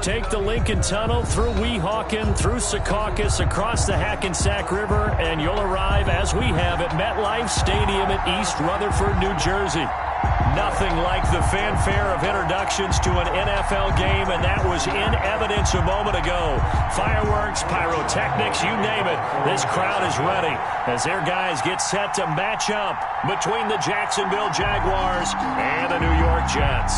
take the Lincoln Tunnel through Weehawken, through Secaucus, across the Hackensack River, and you'll arrive, as we have, at MetLife Stadium in East Rutherford, New Jersey. Nothing like the fanfare of introductions to an NFL game, and that was in evidence a moment ago. Fireworks, pyrotechnics, you name it. This crowd is ready as their guys get set to match up between the Jacksonville Jaguars and the New York Jets.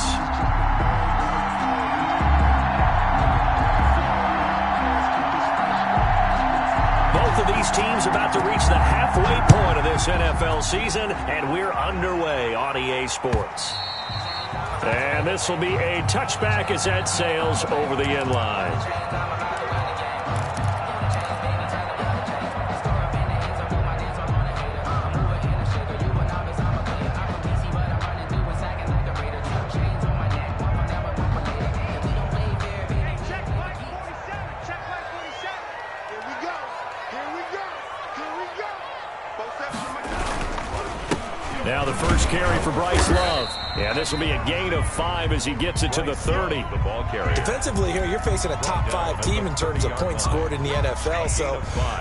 Both of these teams about to reach the halfway point of this NFL season, and we're underway on EA Sports. And this will be a touchback as that sails over the end line. Now the first carry for Bryce Love. Yeah, this will be a gain of 5 as he gets it to the 30. Defensively here, you're facing a top-5 team in terms of points scored in the NFL. So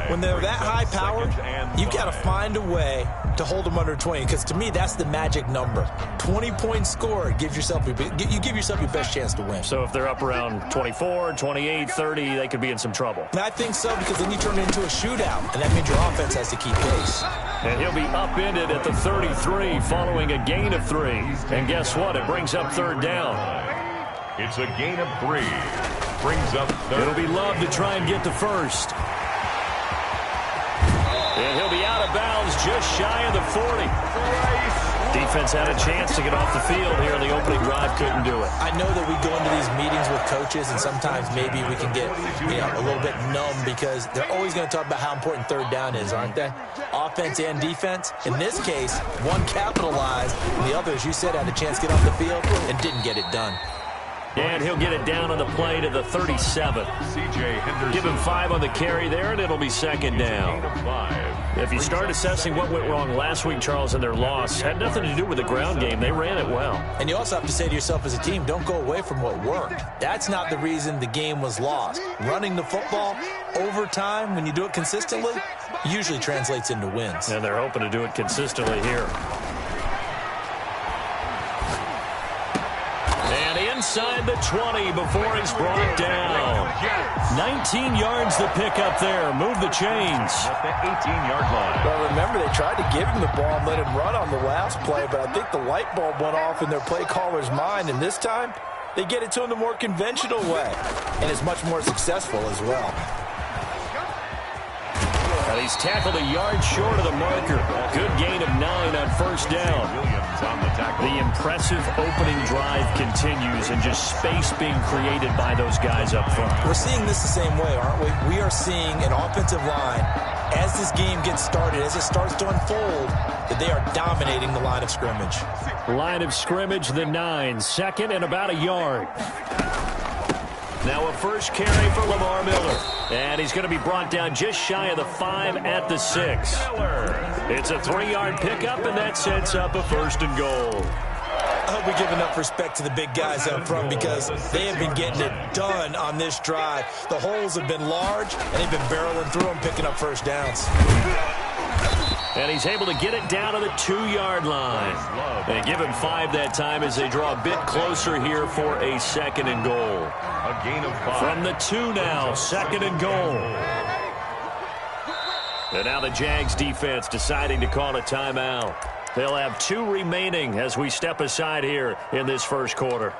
when they're that high-powered, you've got to find a way to hold them under 20. Because to me, that's the magic number. 20 points scored gives yourself you give yourself your best chance to win. So if they're up around 24, 28, 30, they could be in some trouble. And I think so, because then you turn it into a shootout, and that means your offense has to keep pace. And he'll be upended at the 33 following a gain of 3. And guess what? It brings up third down. It's a gain of 3. Brings up third. It'll be Love to try and get the first. And he'll be out of bounds just shy of the 40. Defense had a chance to get off the field here in the opening drive, couldn't do it. I know that we go into these meetings with coaches, and sometimes maybe we can get a little bit numb because they're always going to talk about how important third down is, aren't they? Offense and defense. In this case, one capitalized, and the other, as you said, had a chance to get off the field and didn't get it done. And he'll get it down on the play to the 37. Give him 5 on the carry there, and it'll be second down. If you start assessing what went wrong last week, Charles, in their loss, had nothing to do with the ground game. They ran it well. And you also have to say to yourself as a team, don't go away from what worked. That's not the reason the game was lost. Running the football over time, when you do it consistently, usually translates into wins. And they're hoping to do it consistently here. Inside the 20 before he's brought down. 19 yards to pick up there. Move the chains. At the 18-yard line. Well, remember, they tried to give him the ball and let him run on the last play, but I think the light bulb went off in their play caller's mind, and this time they get it to him the more conventional way, and it's much more successful as well. And he's tackled a yard short of the marker. Good gain of 9 on first down. The impressive opening drive continues, and just space being created by those guys up front. We're seeing this the same way, aren't we? We are seeing an offensive line, as this game gets started, as it starts to unfold, that they are dominating the line of scrimmage. Line of scrimmage, the 9. Second and about a yard. Now a first carry for Lamar Miller. And he's going to be brought down just shy of the 5 at the 6. It's a 3-yard pickup, and that sets up a first and goal. I hope we give enough respect to the big guys up front because they have been getting it done on this drive. The holes have been large, and they've been barreling through them, picking up first downs. And he's able to get it down to the 2-yard line. And give him 5 that time as they draw a bit closer here for a second and goal. A gain of 5. From the 2 now, second and goal. And now the Jags defense deciding to call a timeout. They'll have 2 remaining as we step aside here in this first quarter.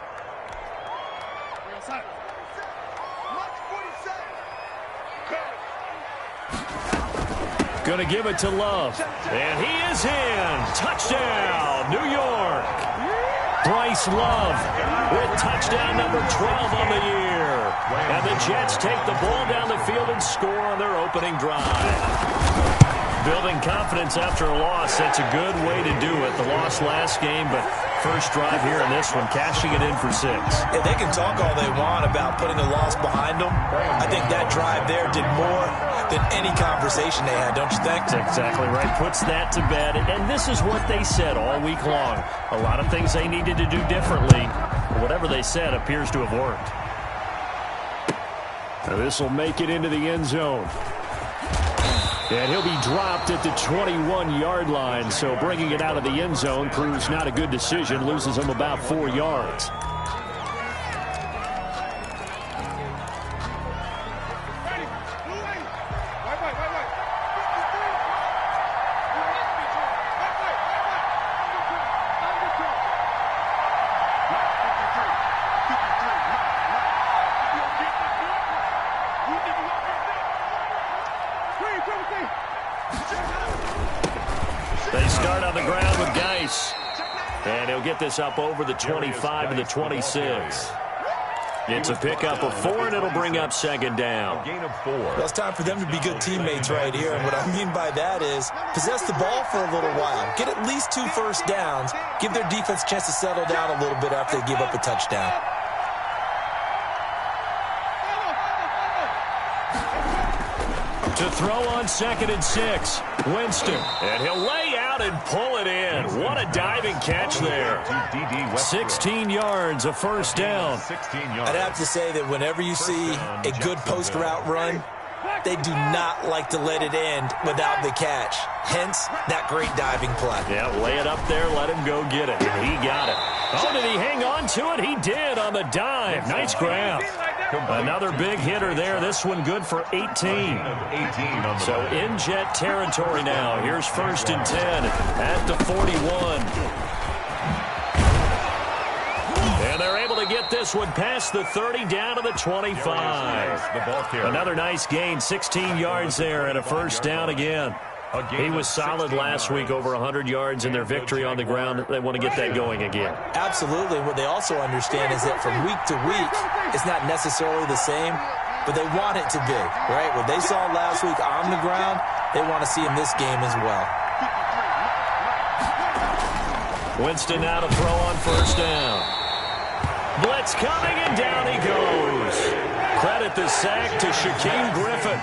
Going to give it to Love. And he is in. Touchdown, New York. Bryce Love with touchdown number 12 on the year. And the Jets take the ball down the field and score on their opening drive. Building confidence after a loss, that's a good way to do it. The loss last game, but first drive here in this one, cashing it in for 6. Yeah, they can talk all they want about putting a loss behind them. I think that drive there did more than any conversation they had, don't you think? That's exactly right. Puts that to bed. And this is what they said all week long. A lot of things they needed to do differently. Whatever they said appears to have worked. This will make it into the end zone. And he'll be dropped at the 21-yard line, so bringing it out of the end zone proves not a good decision, loses him about 4 yards. They start on the ground with Geis. And he'll get this up over the 25 to the 26. It's a pickup of 4, and it'll bring up second down. Gain of 4. Well, it's time for them to be good teammates right here. And what I mean by that is possess the ball for a little while. Get at least 2 first downs. Give their defense a chance to settle down a little bit after they give up a touchdown. To throw on 2nd and 6, Winston. And he'll lay out and pull it in. What a diving catch there. 16 yards, a first down. I'd have to say that whenever you see a good post route run, they do not like to let it end without the catch. Hence, that great diving play. Yeah, lay it up there, let him go get it. He got it. Oh, did he hang on to it? He did on the dive. Nice grab. Another big hitter there. This one good for 18. So in Jet territory now. Here's 1st and 10 at the 41. And they're able to get this one past the 30 down to the 25. Another nice gain, 16 yards there and a first down again. He was solid last week, over 100 yards in their victory on the ground. They want to get that going again. Absolutely. What they also understand is that from week to week, it's not necessarily the same, but they want it to be, right? What they saw last week on the ground, they want to see in this game as well. Winston now to throw on first down. Blitz coming, and down he goes. Credit the sack to Shaquem Griffin.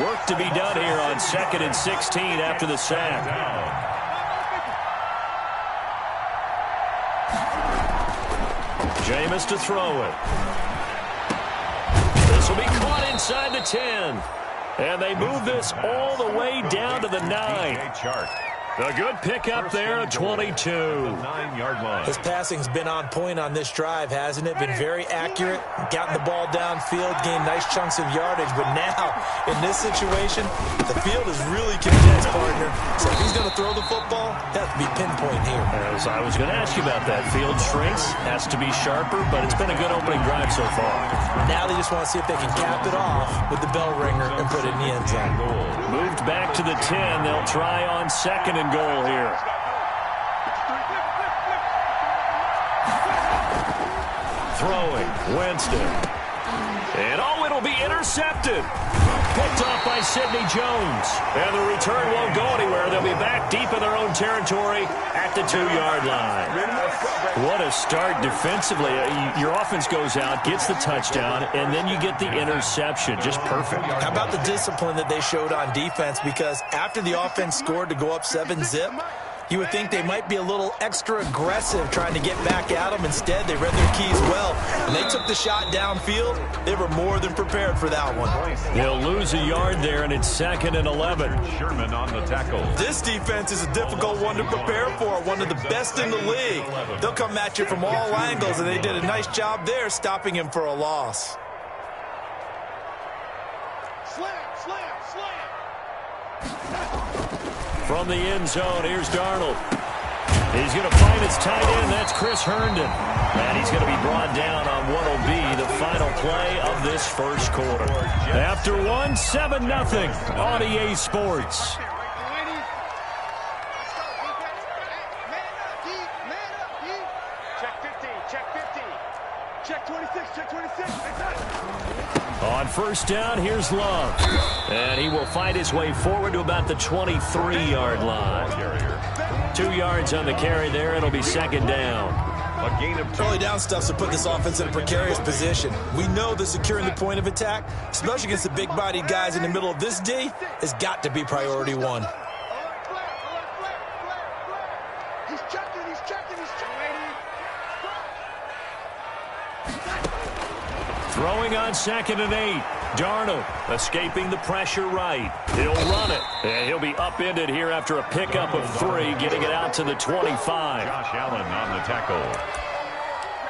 Work to be done here on 2nd and 16 after the sack. Jameis to throw it. This will be caught inside the 10. And they move this all the way down to the 9. A good pickup there at 22. His passing's been on point on this drive, hasn't it? Been very accurate, gotten the ball downfield, gained nice chunks of yardage. But now, in this situation, the field is really condensed, partner. So if he's going to throw the football, it has to be pinpoint here. As I was going to ask you about that. Field shrinks, has to be sharper, but it's been a good opening drive so far. Now they just want to see if they can cap it off with the bell ringer and put it in the end zone. Moved back to the 10. They'll try on 2nd and goal here. Throwing, Winston. And oh, it'll be intercepted. Picked off by Sidney Jones. And the return won't go anywhere. They'll be back deep in their own territory at the 2-yard line. What a start defensively. Your offense goes out, gets the touchdown, and then you get the interception. Just perfect. How about the discipline that they showed on defense? Because after the offense scored to go up 7-zip, you would think they might be a little extra aggressive trying to get back at them. Instead, they read their keys well, and they took the shot downfield. They were more than prepared for that one. They'll lose a yard there, and it's 2nd and 11. Sherman on the tackle. This defense is a difficult one to prepare for, one of the best in the league. They'll come at you from all angles, and they did a nice job there stopping him for a loss. From the end zone, here's Darnold. He's going to find his tight end. That's Chris Herndon. And he's going to be brought down on what will be the final play of this first quarter. After 7-0 on EA Sports. On first down, here's Love. And he will fight his way forward to about the 23-yard line. 2 yards on the carry there. It'll be 2nd down. A gain of 2. Early down stuff to put this offense in a precarious position. We know that securing the point of attack, especially against the big-bodied guys in the middle of this D, has got to be priority 1. Throwing on 2nd and 8. Darnold escaping the pressure right. He'll run it. And he'll be upended here after a pickup of 3, getting it out to the 25. Josh Allen on the tackle.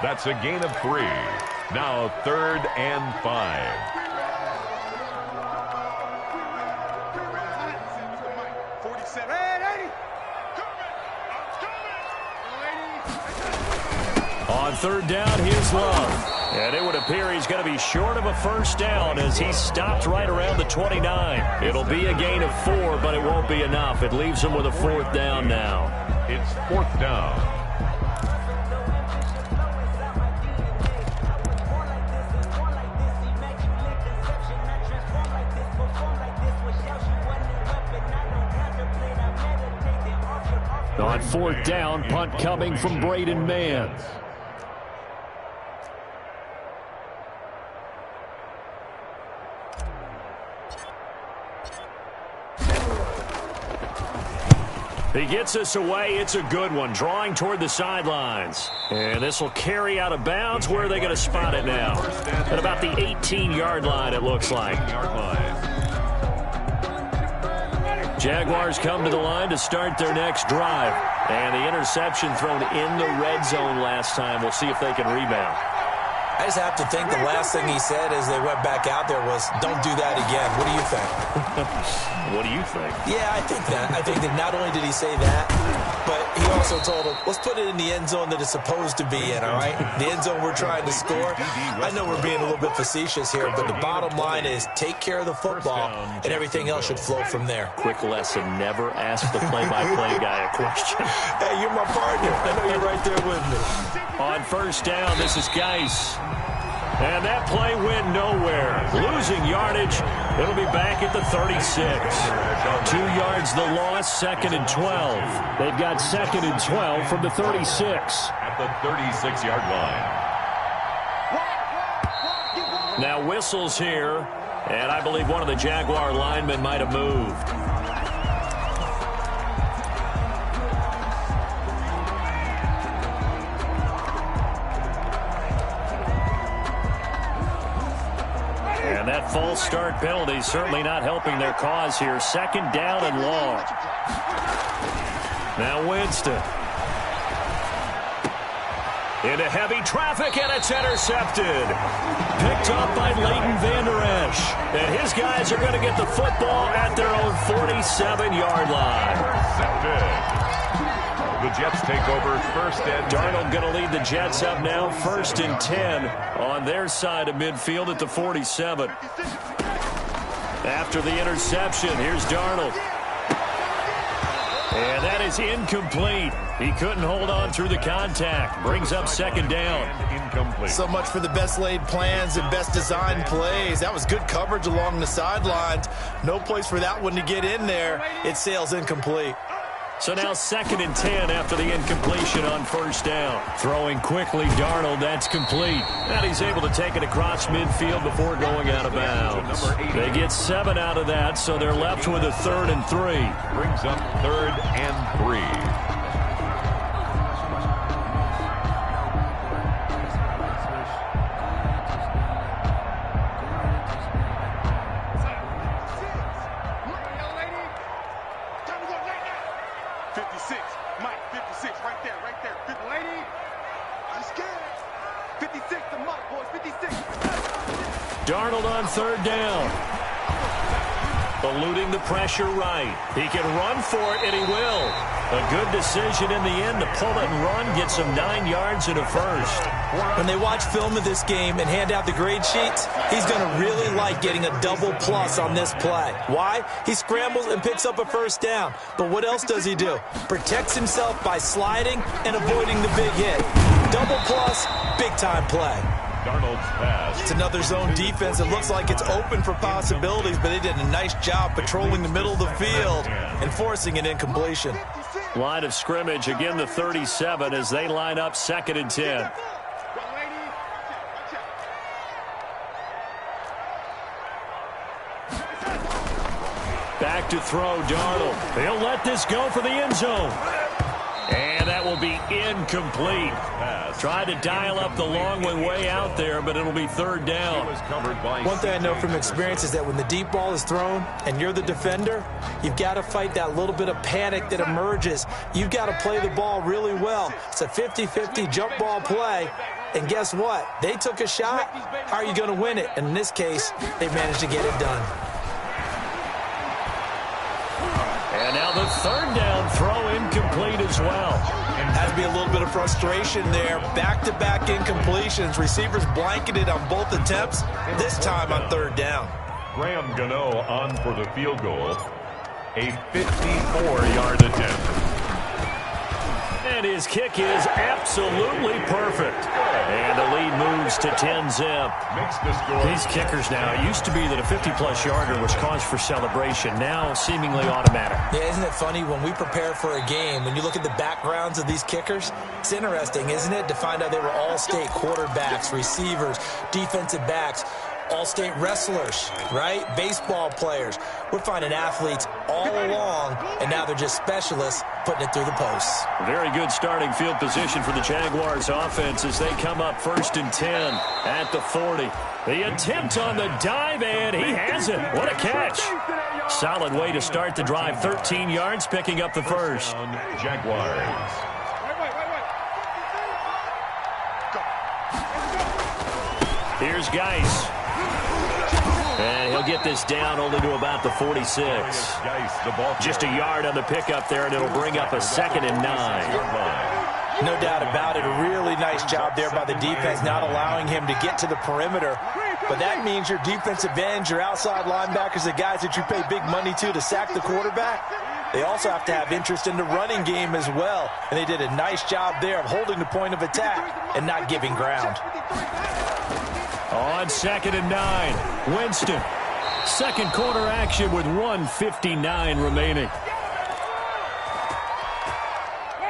That's a gain of 3. Now 3rd and 5. On 3rd down, here's Love. And it would appear he's going to be short of a first down as he's stopped right around the 29. It'll be a gain of 4, but it won't be enough. It leaves him with a 4th down now. It's 4th down. On 4th down, punt coming from Braden Mann. He gets us away. It's a good one. Drawing toward the sidelines. And this will carry out of bounds. Where are they going to spot it now? At about the 18-yard line, it looks like. Jaguars come to the line to start their next drive. And the interception thrown in the red zone last time. We'll see if they can rebound. I just have to think the last thing he said as they went back out there was, don't do that again. What do you think? What do you think? Yeah, I think that. I think that not only did he say that, but he also told him, let's put it in the end zone that it's supposed to be in, all right? The end zone we're trying to score. I know we're being a little bit facetious here, but the bottom line is take care of the football, and everything else should flow from there. Quick lesson, never ask the play-by-play guy a question. Hey, you're my partner. I know you're right there with me. On 1st down, this is Geis. And that play went nowhere. Losing yardage. It'll be back at the 36. 2 yards the loss, 2nd and 12. They've got 2nd and 12 from the 36. At the 36-yard line. Now whistles here. And I believe one of the Jaguar linemen might have moved. And that false start penalty certainly not helping their cause here. 2nd down and long. Now Winston. Into heavy traffic, and it's intercepted. Picked up by Leighton Vander Esch. And his guys are going to get the football at their own 47-yard line. Intercepted. The Jets take over 1st and 10. Darnold going to lead the Jets up now, 1st and 10 on their side of midfield at the 47. After the interception, here's Darnold. And that is incomplete. He couldn't hold on through the contact. Brings up 2nd down. Incomplete. So much for the best laid plans and best designed plays. That was good coverage along the sidelines. No place for that one to get in there. It sails incomplete. So now 2nd and 10 after the incompletion on 1st down. Throwing quickly, Darnold, that's complete. And he's able to take it across midfield before going out of bounds. They get 7 out of that, so they're left with a 3rd and 3. Brings up 3rd and 3. Darnold on 3rd down. Eluding the pressure right. He can run for it, and he will. A good decision in the end to pull it and run, get some 9 yards and a 1st. When they watch film of this game and hand out the grade sheets, he's going to really like getting a double plus on this play. Why? He scrambles and picks up a 1st down. But what else does he do? Protects himself by sliding and avoiding the big hit. Double plus, big-time play. Darnold's pass. It's another zone defense. It looks like it's open for possibilities, but they did a nice job patrolling the middle of the field and forcing an incompletion. Line of scrimmage, again the 37 as they line up 2nd and 10. Back to throw, Darnold. He'll let this go for the end zone. And that will will be incomplete. Tried to dial up the long one way out there, but it'll be third down. One thing I know from experience is that when the deep ball is thrown and you're the defender, you've got to fight that little bit of panic that emerges. You've got to play the ball really well. It's a 50-50 jump ball play. And guess what? They took a shot. How are you going to win it? And in this case, they managed to get it done. And now the third down throw incomplete as well. Has to be a little bit of frustration there. Back-to-back incompletions. Receivers blanketed on both attempts, this time on third down. Graham Gano on for the field goal. A 54-yard attempt. And his kick is absolutely perfect. And the lead moves to 10-zip. These kickers now, it used to be that a 50-plus yarder was cause for celebration. Now seemingly automatic. Yeah, isn't it funny when we prepare for a game, when you look at the backgrounds of these kickers, it's interesting, isn't it, to find out they were all-state quarterbacks, receivers, defensive backs, all-state wrestlers, right? Baseball players. We're finding athletes all along, and now they're just specialists putting it through the posts. Very good starting field position for the Jaguars offense as they come up 1st and 10 at the 40. The attempt on the dive, and he has it. What a catch. Solid way to start the drive. 13 yards, picking up the first. Jaguars. Here's Geis. And he'll get this down only to about the 46. Just a yard on the pickup there, and it'll bring up a 2nd and 9. No doubt about it. A really nice job there by the defense, not allowing him to get to the perimeter. But that means your defensive ends, your outside linebackers, the guys that you pay big money to sack the quarterback, they also have to have interest in the running game as well. And they did a nice job there of holding the point of attack and not giving ground. On 2nd and 9, Winston. Second quarter action with 1:59 remaining.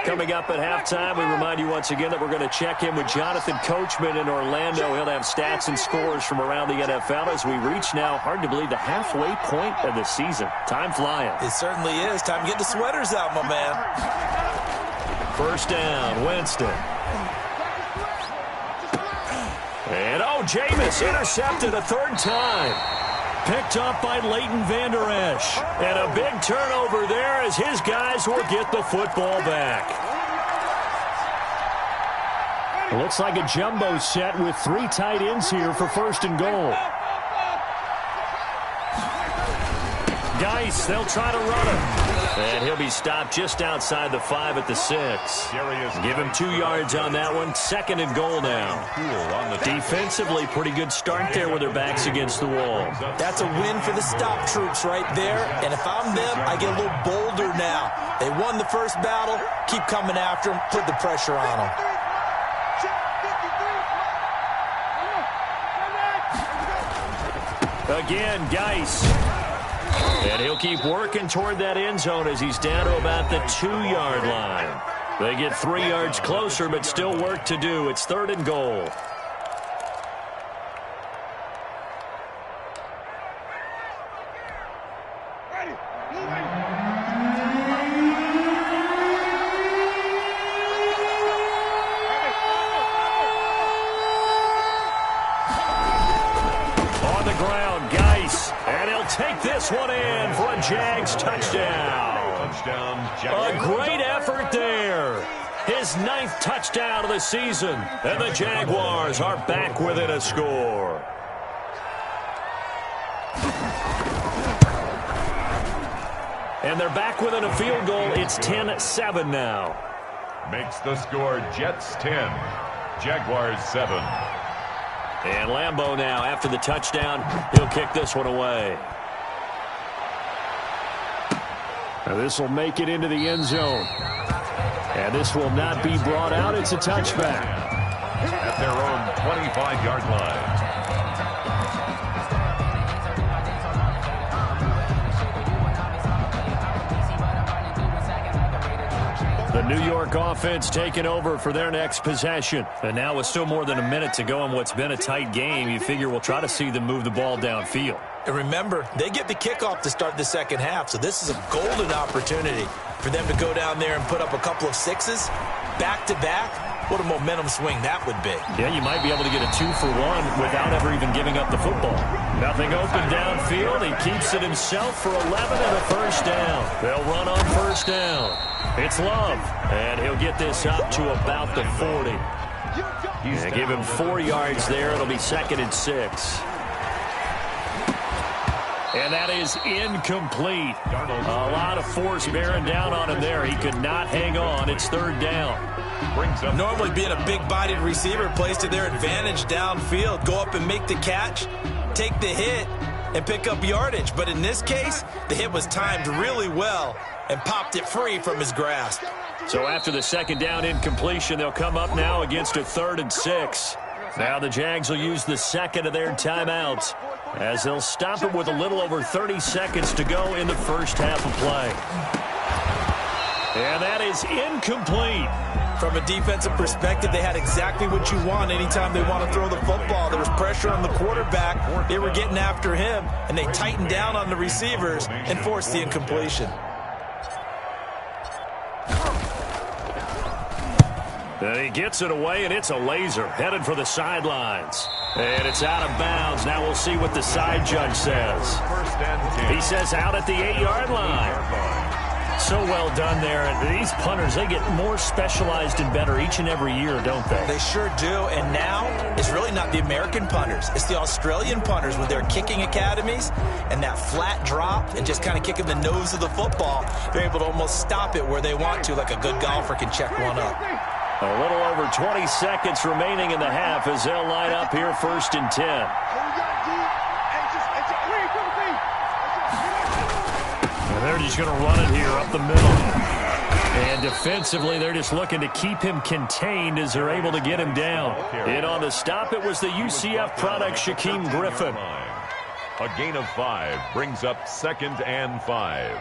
Coming up at halftime, we remind you once again that we're going to check in with Jonathan Coachman in Orlando. He'll have stats and scores from around the NFL as we reach now, hard to believe, the halfway point of the season. Time flying. It certainly is. Time to get the sweaters out, my man. First down, Winston. And, Jameis intercepted a third time. Picked up by Leighton Vander Esch. And a big turnover there as his guys will get the football back. It looks like a jumbo set with 3 tight ends here for 1st and goal. Geis, they'll try to run him. And he'll be stopped just outside the 5 at the 6. Give him 2 yards on that one. 2nd and goal now. Defensively, pretty good start there with their backs against the wall. That's a win for the stop troops right there. And if I'm them, I get a little bolder now. They won the first battle. Keep coming after them. Put the pressure on them. Again, Geis. And he'll keep working toward that end zone as he's down to about the 2-yard line. They get 3 yards closer, but still work to do. It's 3rd and goal. On the ground, Geis. And he'll take this one in for a Jags touchdown. A great effort there. His 9th touchdown of the season. And the Jaguars are back within a score. And they're back within a field goal. It's 10-7 now. Makes the score Jets 10, Jaguars 7. And Lambeau now, after the touchdown, he'll kick this one away. Now this will make it into the end zone. And this will not be brought out. It's a touchback. At their own 25-yard line. The The New York offense taking over for their next possession. And now with still more than a minute to go in what's been a tight game, you figure we'll try to see them move the ball downfield. And remember, they get the kickoff to start the second half, so this is a golden opportunity for them to go down there and put up a couple of sixes back-to-back. What a momentum swing that would be. Yeah, you might be able to get a 2-for-1 without ever even giving up the football. Nothing open downfield. He keeps it himself for 11 and a first down. They'll run on first down. It's Love, and he'll get this up to about the 40. And give him 4 yards there. It'll be 2nd and 6. And that is incomplete. A lot of force bearing down on him there. He could not hang on. It's 3rd down. Normally being a big-bodied receiver plays to their advantage downfield. Go up and make the catch, take the hit, and pick up yardage. But in this case, the hit was timed really well and popped it free from his grasp. So after the 2nd down incompletion, they'll come up now against a 3rd and 6. Now the Jags will use the 2nd of their timeouts as they'll stop it with a little over 30 seconds to go in the first half of play. And that is incomplete. From a defensive perspective, they had exactly what you want anytime they want to throw the football. There was pressure on the quarterback. They were getting after him, and they tightened down on the receivers and forced the incompletion. And he gets it away, and it's a laser headed for the sidelines. And it's out of bounds. Now we'll see what the side judge says. He says out at the 8-yard line. So well done there. And these punters, they get more specialized and better each and every year, don't they? They sure do. And now it's really not the American punters. It's the Australian punters with their kicking academies and that flat drop and just kind of kicking the nose of the football. They're able to almost stop it where they want to, like a good golfer can check one up. A little over 20 seconds remaining in the half as they'll line up here 1st and 10. They're just going to run it here up the middle. And defensively, they're just looking to keep him contained as they're able to get him down. And on the stop, it was the UCF product, Shaquem Griffin. A gain of 5 brings up 2nd and 5.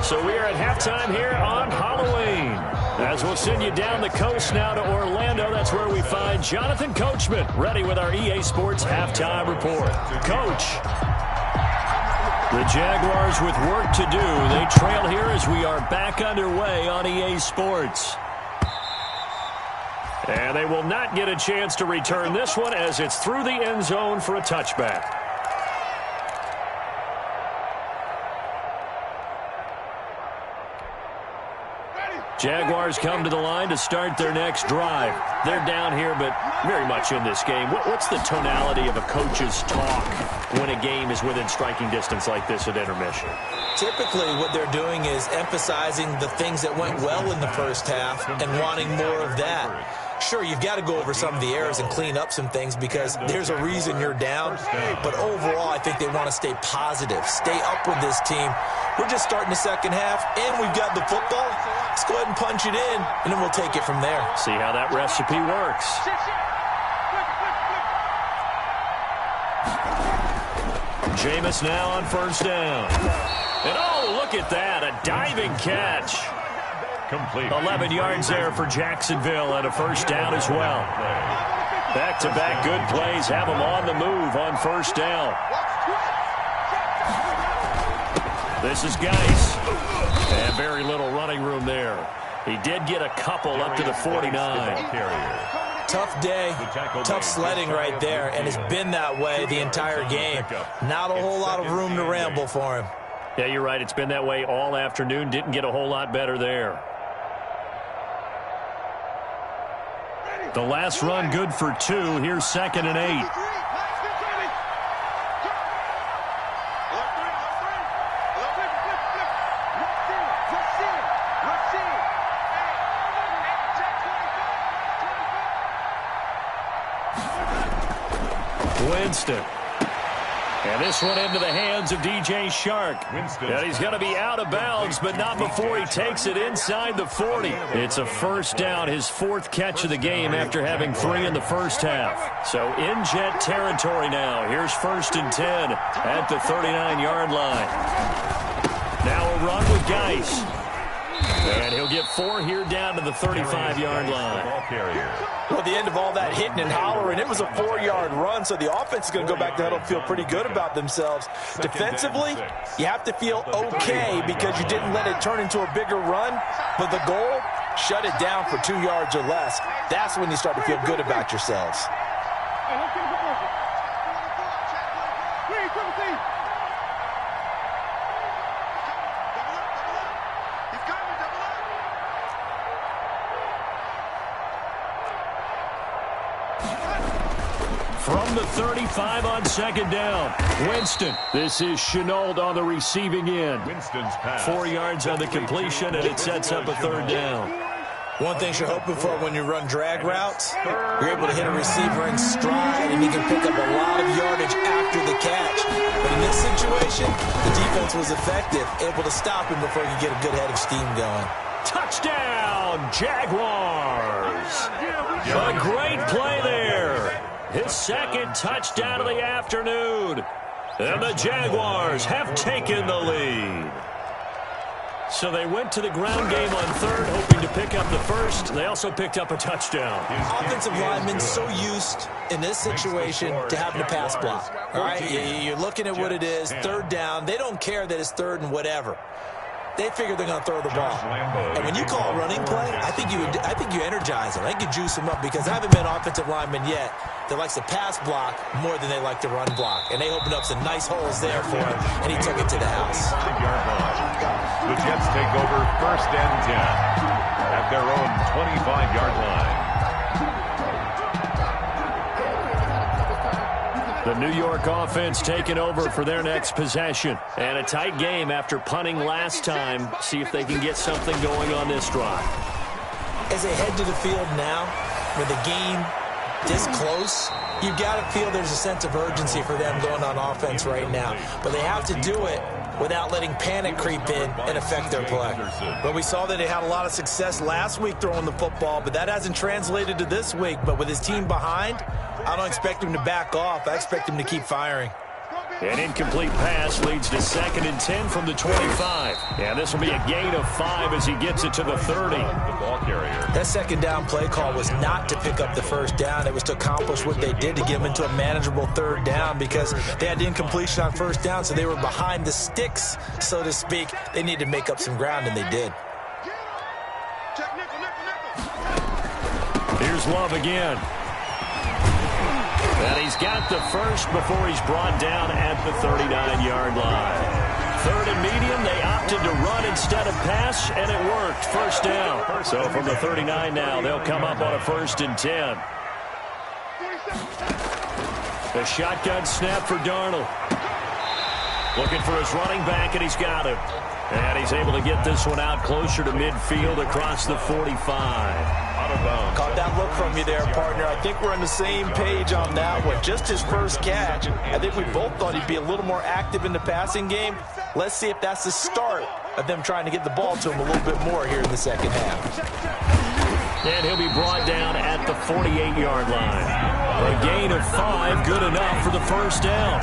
So we are at halftime here on Halloween. As we'll send you down the coast now to Orlando, that's where we find Jonathan Coachman, ready with our EA Sports Halftime Report. Coach, the Jaguars with work to do. They trail here as we are back underway on EA Sports. And they will not get a chance to return this one as it's through the end zone for a touchback. Jaguars come to the line to start their next drive. They're down here, but very much in this game. What's the tonality of a coach's talk when a game is within striking distance like this at intermission? Typically, what they're doing is emphasizing the things that went well in the first half and wanting more of that. Sure, you've got to go over some of the errors and clean up some things because there's a reason you're down. But overall, I think they want to stay positive, stay up with this team. We're just starting the second half, and we've got the football. Let's go ahead and punch it in, and then we'll take it from there. See how that recipe works. Jameis now on first down. And oh, look at that, a diving catch. Complete. 11 yards there for Jacksonville and a first down as well. Back-to-back good plays have them on the move on first down. This is Geis. And very little running room there. He did get a couple up to the 49. Tough day, tough sledding right there, and it's been that way the entire game. Not a whole lot of room to ramble for him. Yeah, you're right. It's been that way all afternoon. Didn't get a whole lot better there. The last run good for 2. Here's 2nd and 8. Winston. And this one into the hands of DJ Shark. And he's going to be out of bounds, but not before he takes it inside the 40. It's a first down, his fourth catch of the game after having 3 in the first half. So in Jet territory now. Here's 1st and 10 at the 39-yard line. Now a run with Geis. And he'll get 4 here down to the 35-yard line. Well, the end of all that hitting and hollering, it was a 4-yard run, so the offense is going to go back to huddle and feel pretty good about themselves. Defensively, you have to feel okay because you didn't let it turn into a bigger run, but the goal, shut it down for 2 yards or less. That's when you start to feel good about yourselves. From the 35 on 2nd down, Winston. This is Chenault on the receiving end. 4 yards on the completion, and it sets up a 3rd down. One thing you're hoping for when you run drag routes, you're able to hit a receiver in stride, and he can pick up a lot of yardage after the catch. But in this situation, the defense was effective, able to stop him before he could get a good head of steam going. Touchdown, Jaguars! A great play there. His 2nd touchdown of the afternoon. And the Jaguars have taken the lead. So they went to the ground game on 3rd, hoping to pick up the 1st. They also picked up a touchdown. Offensive linemen so used in this situation to having a pass block. All right, you're looking at what it is, 3rd down. They don't care that it's 3rd and whatever. They figure they're going to throw the ball. And when you call a running play, I think you energize them. I think you juice them up because I haven't been an offensive lineman yet that likes to pass block more than they like to run block. And they opened up some nice holes there for him, and he took it to the house. The Jets take over 1st and 10 at their own 25-yard line. The New York offense taking over for their next possession. And a tight game after punting last time. See if they can get something going on this drive. As they head to the field now, with the game this close, you've got to feel there's a sense of urgency for them going on offense right now. But they have to do it without letting panic creep in and affect their play. But we saw that they had a lot of success last week throwing the football, but that hasn't translated to this week. But with his team behind, I don't expect him to back off. I expect him to keep firing. An incomplete pass leads to 2nd and 10 from the 25. And this will be a gain of 5 as he gets it to the 30. That 2nd down play call was not to pick up the 1st down. It was to accomplish what they did to get them into a manageable 3rd down because they had incompletion on 1st down, so they were behind the sticks, so to speak. They needed to make up some ground, and they did. Here's Love again. And he's got the 1st before he's brought down at the 39-yard line. 3rd and medium, they opted to run instead of pass, and it worked. 1st down. So from the 39 now, they'll come up on a 1st and 10. The shotgun snap for Darnold. Looking for his running back, and he's got him. And he's able to get this one out closer to midfield across the 45. Caught that look from you there, partner. I think we're on the same page on that one. Just his 1st catch. I think we both thought he'd be a little more active in the passing game. Let's see if that's the start of them trying to get the ball to him a little bit more here in the 2nd half. And he'll be brought down at the 48-yard line. A gain of 5, good enough for the 1st down.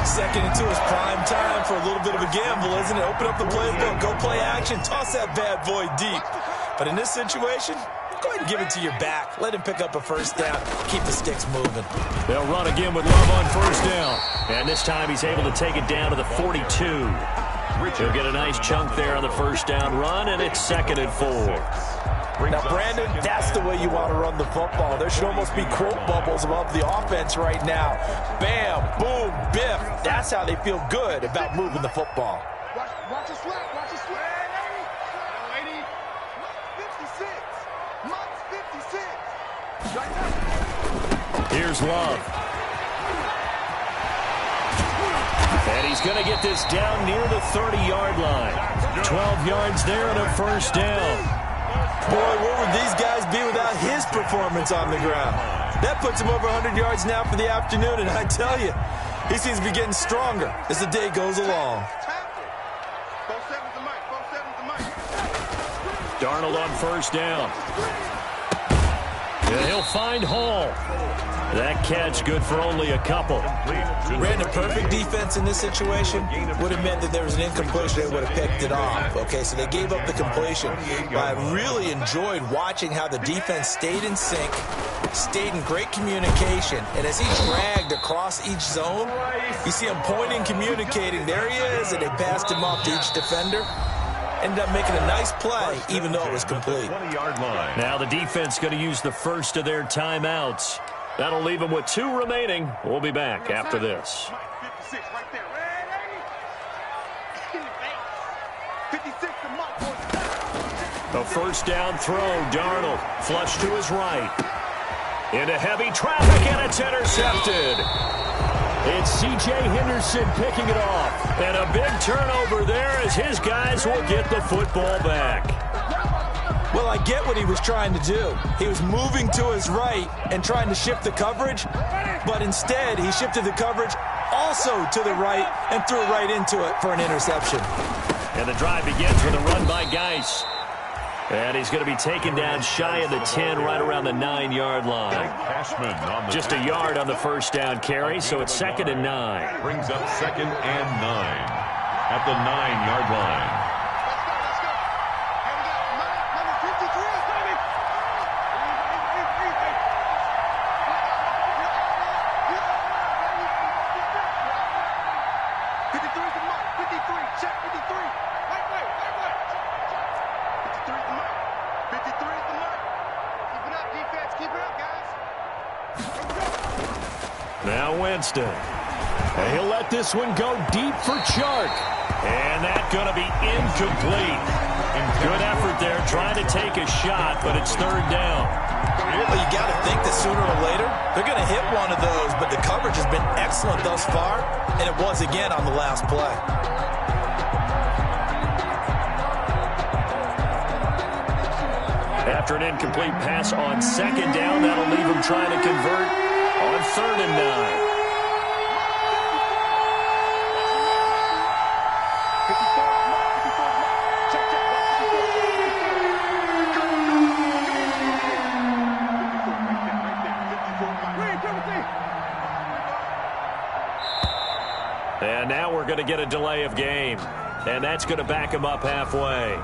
2nd and 2 is prime time for a little bit of a gamble, isn't it? Open up the playbook, go play action, toss that bad boy deep. But in this situation, go ahead and give it to your back. Let him pick up a 1st down. Keep the sticks moving. They'll run again with Love on 1st down. And this time he's able to take it down to the 42. He'll get a nice chunk there on the 1st down run, and it's 2nd and 4. Now, Brandon, that's the way you want to run the football. There should almost be quote bubbles above the offense right now. Bam, boom, biff. That's how they feel good about moving the football. Watch your slap, watch your slap. Lady, 56. Months 56. Right now. Here's Love. And he's going to get this down near the 30-yard line. 12 yards there and a 1st down. Boy, where would these guys be without his performance on the ground? That puts him over 100 yards now for the afternoon, and I tell you, He seems to be getting stronger as the day goes along. Darnold on first down. And he'll find Hall. That catch good for only a couple. Ran a perfect defense in this situation. Would have meant that there was an incompletion. They would have picked it off. Okay, so they gave up the completion. But I really enjoyed watching how the defense stayed in sync, stayed in great communication. And as he dragged across each zone, you see him pointing, communicating. There he is, and they passed him off to each defender. Ended up making a nice play, even though it was complete. 20-yard line. Now the defense going to use the first of their timeouts. That'll leave them with 2 remaining. We'll be back after this. 56 right there. A first down throw. Darnold flush to his right. Into heavy traffic, and it's intercepted. It's C.J. Henderson picking it off. And a big turnover there as his guys will get the football back. Well, I get what he was trying to do. He was moving to his right and trying to shift the coverage, but instead he shifted the coverage also to the right and threw right into it for an interception. And the drive begins with a run by Geis. And he's going to be taken down shy of the 10, right around the 9-yard line. Just a yard on the first down carry, so it's 2nd and 9. Brings up 2nd and 9 at the 9-yard line. Now Winston. And he'll let this one go deep for Chark. And that's going to be incomplete. Good effort there trying to take a shot, but it's 3rd down. Well, you got to think that sooner or later they're going to hit one of those, but the coverage has been excellent thus far, and it was again on the last play. After an incomplete pass on 2nd down, that'll leave him trying to convert on 3rd and 9. And now we're going to get a delay of game. And that's going to back him up halfway.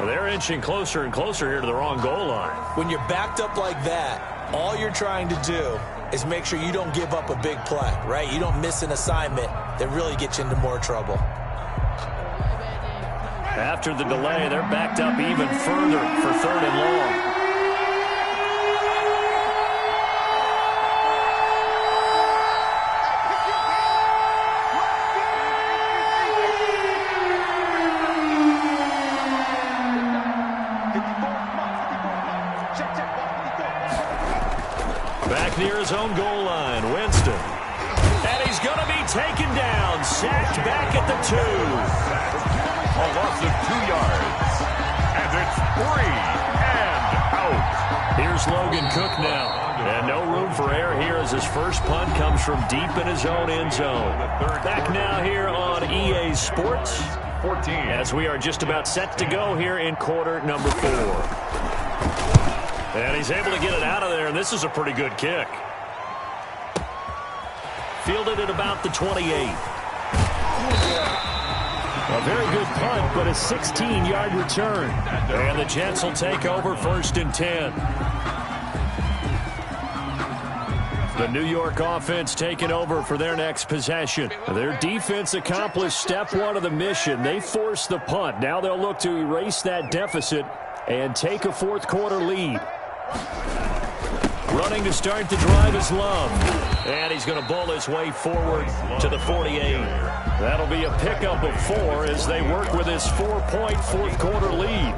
They're inching closer and closer here to the wrong goal line. When you're backed up like that, all you're trying to do is make sure you don't give up a big play, right? You don't miss an assignment that really gets you into more trouble. After the delay, they're backed up even further for 3rd and long. Back near his own goal line, Winston. And he's going to be taken down, sacked back at the 2. A loss of 2 yards. And it's 3 and out. Here's Logan Cook now. And no room for error here as his first punt comes from deep in his own end zone. Back now here on EA Sports 14. as we are just about set to go here in quarter number 4. And he's able to get it out of there, and this is a pretty good kick. Fielded at about the 28. A very good punt, but a 16-yard return. And the Jets will take over 1st and 10. The New York offense taking over for their next possession. Their defense accomplished step 1 of the mission. They forced the punt. Now they'll look to erase that deficit and take a 4th quarter lead. Running to start the drive is Love. And he's going to bull his way forward to the 48. That'll be a pickup of 4 as they work with his 4-point 4th quarter lead.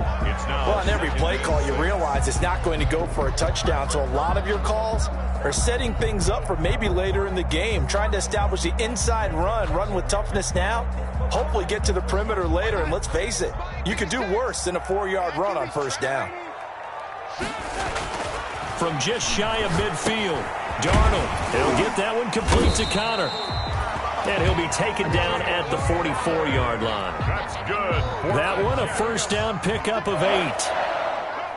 Well, on every play call, you realize it's not going to go for a touchdown. So a lot of your calls are setting things up for maybe later in the game, trying to establish the inside run with toughness now, hopefully get to the perimeter later. And let's face it, you could do worse than a 4-yard run on 1st down. From just shy of midfield, Darnold. He'll get that one complete to Connor. And he'll be taken down at the 44-yard line. That's good. That one, a first down pickup of 8.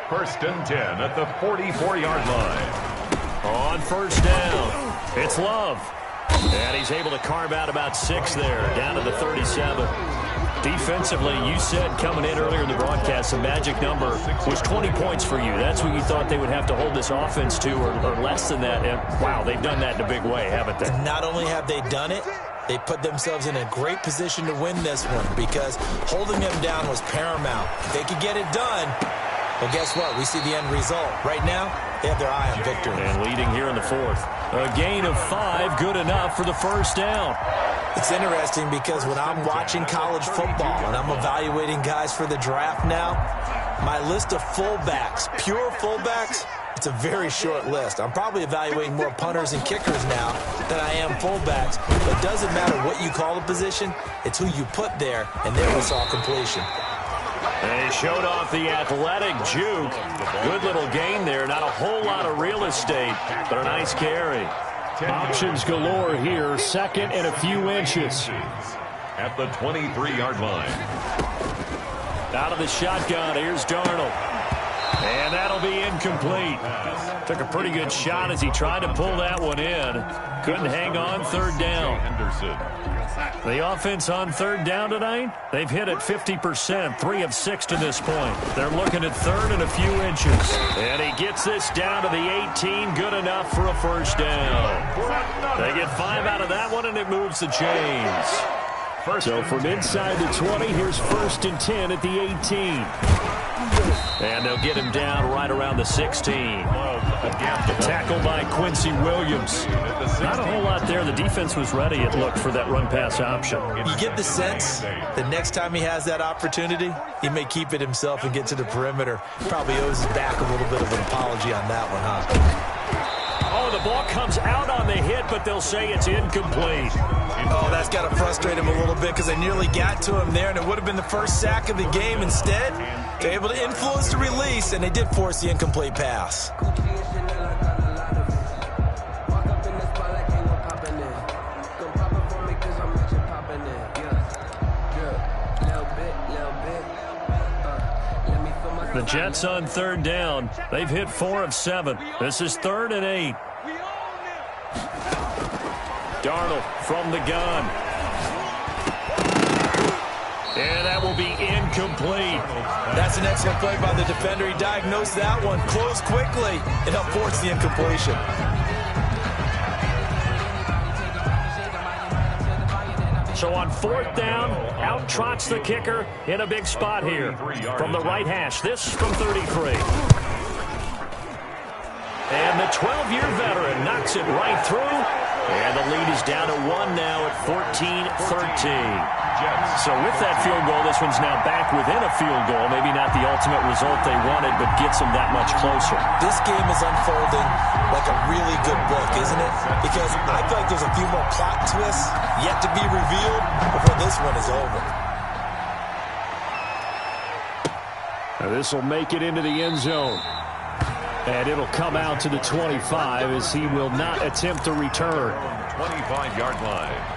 First and 10 at the 44-yard line. On first down, it's Love. And he's able to carve out about 6 there, down to the 37. Defensively, you said coming in earlier in the broadcast, the magic number was 20 points for you. That's what you thought they would have to hold this offense to, or less than that. And, wow, they've done that in a big way, haven't they? And not only have they done it, they put themselves in a great position to win this one because holding them down was paramount. If they could get it done, well, guess what? We see the end result. Right now, they have their eye on victory. And leading here in the 4th. A gain of 5, good enough for the first down. It's interesting because when I'm watching college football and I'm evaluating guys for the draft now, my list of fullbacks, pure fullbacks, it's a very short list. I'm probably evaluating more punters and kickers now than I am fullbacks. But it doesn't matter what you call the position, it's who you put there, and there we saw completion. They showed off the athletic juke. Good little gain there. Not a whole lot of real estate, but a nice carry. Options galore here. Second and a few inches. At the 23-yard line. Out of the shotgun, here's Darnold. And that'll be incomplete. Took a pretty good shot as he tried to pull that one in. Couldn't hang on third down. The offense on third down tonight, they've hit it 50%, 3 of 6 to this point. They're looking at third and a few inches. And he gets this down to the 18, good enough for a first down. They get 5 out of that one, and it moves the chains. So from inside the 20, here's first and 10 at the 18. And they'll get him down right around the 16. Tackled by Quincy Williams. Not a whole lot there. The defense was ready, it looked, for that run-pass option. You get the sense the next time he has that opportunity, he may keep it himself and get to the perimeter. Probably owes his back a little bit of an apology on that one, huh? Oh, the ball comes out on the hit, but they'll say it's incomplete. Oh, that's got to frustrate him a little bit because they nearly got to him there, and it would have been the first sack of the game. Instead, they're able to influence the release, and they did force the incomplete pass. The Jets on third down. They've hit 4 of 7. This is 3rd and 8. Darnold from the gun. And that will be incomplete. That's an excellent play by the defender. He diagnosed that one, closed quickly, and helped force the incompletion. So on 4th down, out trots the kicker in a big spot here from the right hash. This from 33. And the 12-year veteran knocks it right through. And the lead is down to 1 now at 14-13. So with that field goal, this one's now back within a field goal. Maybe not the ultimate result they wanted, but gets them that much closer. This game is unfolding like a really good book, isn't it? Because I feel like there's a few more plot twists yet to be revealed before this one is over. Now this will make it into the end zone. And it'll come out to the 25 as he will not attempt to return. 25-yard line.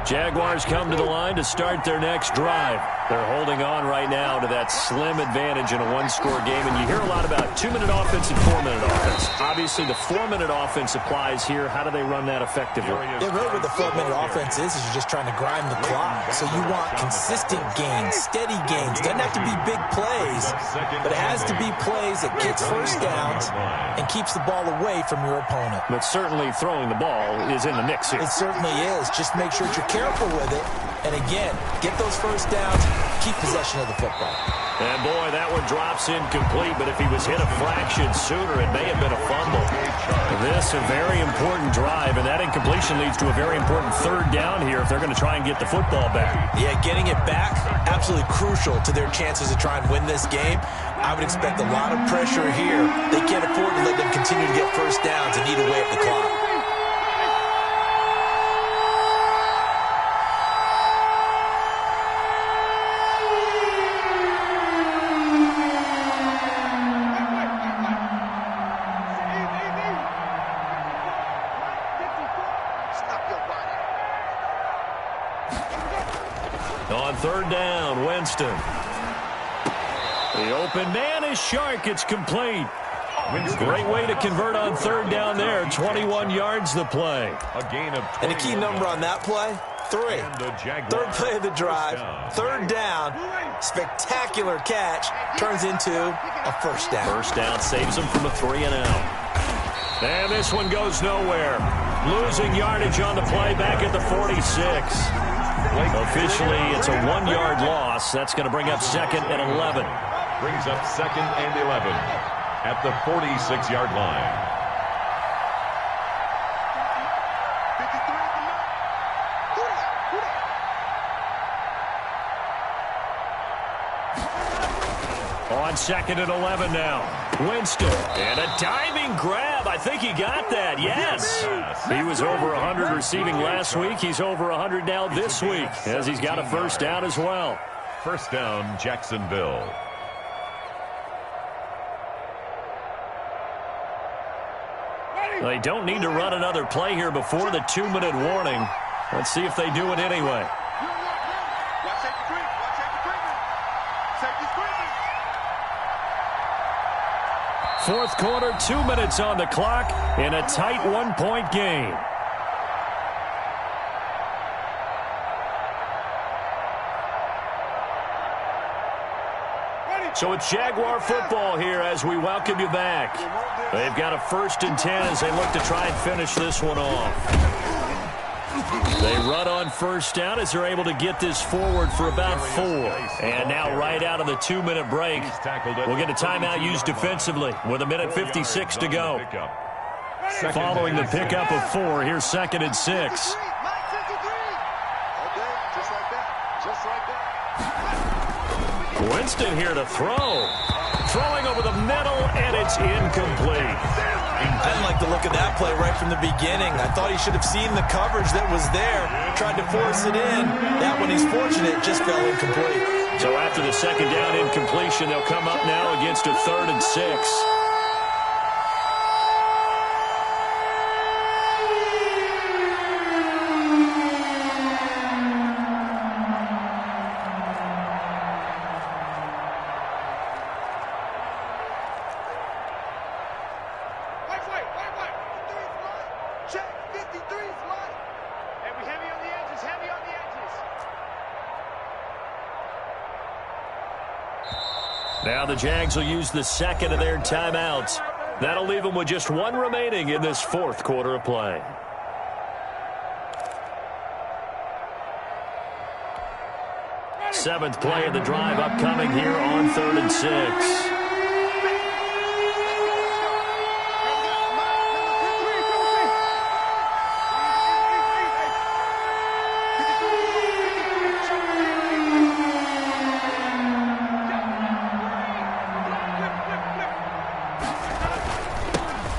Jaguars come to the line to start their next drive. They're holding on right now to that slim advantage in a one-score game. And you hear a lot about 2-minute offense and 4-minute offense. Obviously, the 4-minute offense applies here. How do they run that effectively? Yeah, really what the 4-minute offense is you're just trying to grind the clock. So you want consistent gains, steady gains. Doesn't have to be big plays, but it has to be plays that gets first downs and keeps the ball away from your opponent. But certainly throwing the ball is in the mix here. It certainly is. Just make sure that you're careful with it. And again, get those first downs, keep possession of the football. And boy, that one drops incomplete, but if he was hit a fraction sooner, it may have been a fumble. This a very important drive, and that incompletion leads to a very important third down here if they're going to try and get the football back. Yeah, getting it back, absolutely crucial to their chances to try and win this game. I would expect a lot of pressure here. They can't afford to let them continue to get first downs and eat away at the clock. down. Winston. The open man is Shark. It's complete. Great way to convert on third down there. 21 yards the play. A gain of 20. And a key number on that play, 3. Third play of the drive, third down, spectacular catch, turns into a first down. First down saves him from a 3-and-out. And this one goes nowhere. Losing yardage on the play back at the 46. Officially, it's a 1-yard loss. That's going to bring up 2nd and 11. Brings up 2nd and 11 at the 46-yard line. On 2nd and 11 now. Winston. And a diving grab. I think he got that. Yes. He was over 100 receiving last week. He's over 100 now this week as he's got a first down as well. First down, Jacksonville. They don't need to run another play here before the 2-minute warning. Let's see if they do it anyway. Fourth quarter, 2 minutes on the clock in a tight 1-point game. So it's Jaguar football here as we welcome you back. They've got a 1st and 10 as they look to try and finish this one off. They run on first down as they're able to get this forward for about 4. And now right out of the 2-minute break, we'll get a timeout used defensively with 1:56 to go. Following the pickup of 4, here's 2nd and 6. Winston here to throw. Throwing over the middle, and it's incomplete. I didn't like the look of that play right from the beginning. I thought he should have seen the coverage that was there, tried to force it in. That one, he's fortunate, just fell incomplete. So after the 2nd down incompletion, they'll come up now against a 3rd and 6. Now the Jags will use the 2nd of their timeouts. That'll leave them with just 1 remaining in this 4th quarter of play. Seventh play of the drive upcoming here on 3rd and 6.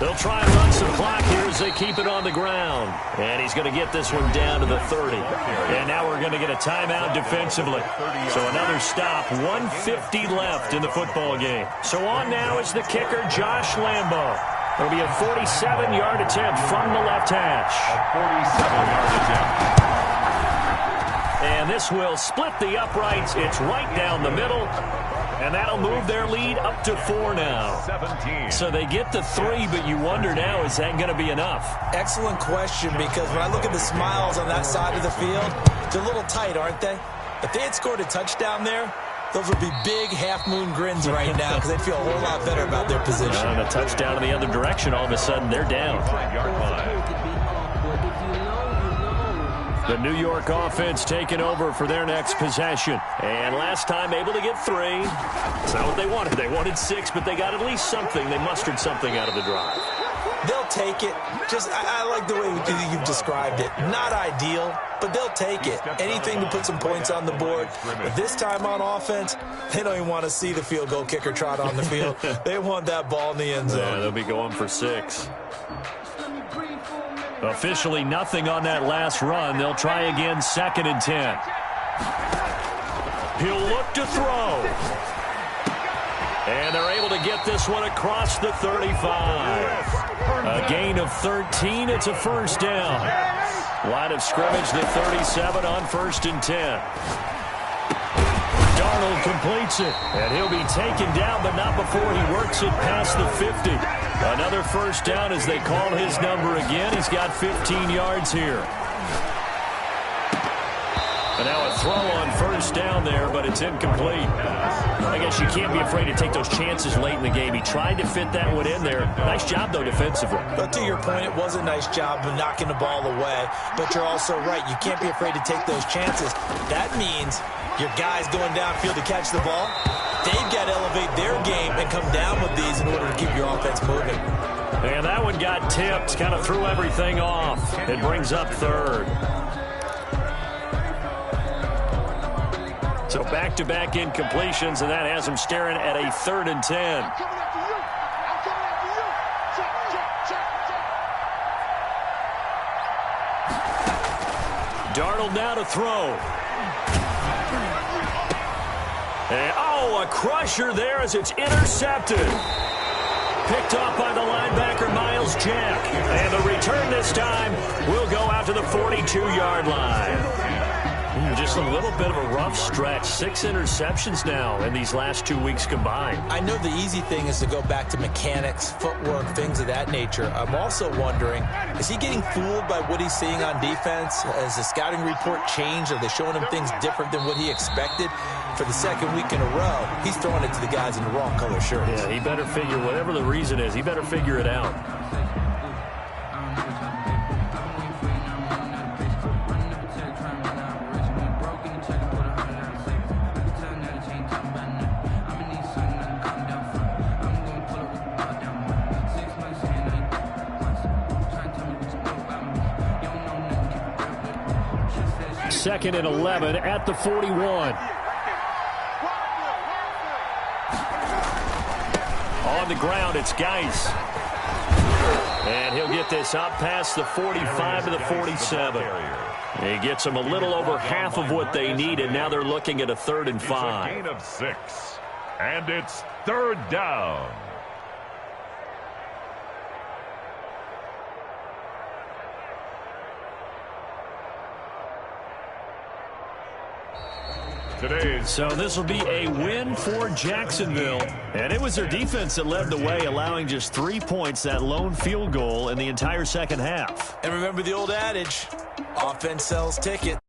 They'll try and run some clock here as they keep it on the ground. And he's going to get this one down to the 30. And now we're going to get a timeout defensively. So another stop, 1:50 left in the football game. So on now is the kicker, Josh Lambo. It'll be a 47-yard attempt from the left hash. A 47-yard attempt. And this will split the uprights. It's right down the middle. And that'll move their lead up to 4 now. 17. So they get the 3, but you wonder now, is that going to be enough? Excellent question, because when I look at the smiles on that side of the field, they're a little tight, aren't they? If they had scored a touchdown there, those would be big half-moon grins right now because they'd feel a whole lot better about their position. And a touchdown in the other direction, all of a sudden they're down. Yard line. The New York offense taking over for their next possession. And last time able to get 3. That's not what they wanted. They wanted 6, but they got at least something. They mustered something out of the drive. They'll take it. I like the way you've described it. Not ideal, but they'll take it. Anything to put some points on the board. But this time on offense, they don't even want to see the field goal kicker trot on the field. They want that ball in the end zone. Yeah, they'll be going for 6. Officially nothing on that last run. They'll try again, 2nd and 10. He'll look to throw. And they're able to get this one across the 35. A gain of 13. It's a first down. Line of scrimmage, the 37 on 1st and 10. Darnold completes it, and he'll be taken down, but not before he works it past the 50. Another first down as they call his number again. He's got 15 yards here. And now a throw on first down there, but it's incomplete. I guess you can't be afraid to take those chances late in the game. He tried to fit that one in there. Nice job, though, defensively. But to your point, it was a nice job of knocking the ball away. But you're also right. You can't be afraid to take those chances. That means your guys going downfield to catch the ball, they've got to elevate their game and come down with these in order to keep your offense moving. And that one got tipped, kind of threw everything off. It brings up third. So back-to-back incompletions, and that has him staring at a 3rd and 10. I'm coming after you. I'm coming after you. Check. Darnold now to throw. And, oh, a crusher there as it's intercepted. Picked off by the linebacker, Miles Jack. And the return this time will go out to the 42-yard line. Just a little bit of a rough stretch. 6 interceptions now in these last 2 weeks combined. I know the easy thing is to go back to mechanics, footwork, things of that nature. I'm also wondering, is he getting fooled by what he's seeing on defense? Has the scouting report changed? Are they showing him things different than what he expected? For the 2nd week in a row, he's throwing it to the guys in the wrong color shirts. Yeah, he better figure, whatever the reason is, he better figure it out. Second and 11 at the 41. On the ground, it's Geis. And he'll get this up past the 45 to the 47. He gets them a little over half of what they needed. Now they're looking at a 3rd and 5. It's a gain of 6. And it's 3rd down. So this will be a win for Jacksonville. And it was their defense that led the way, allowing just 3 points, that lone field goal in the entire second half. And remember the old adage, offense sells tickets.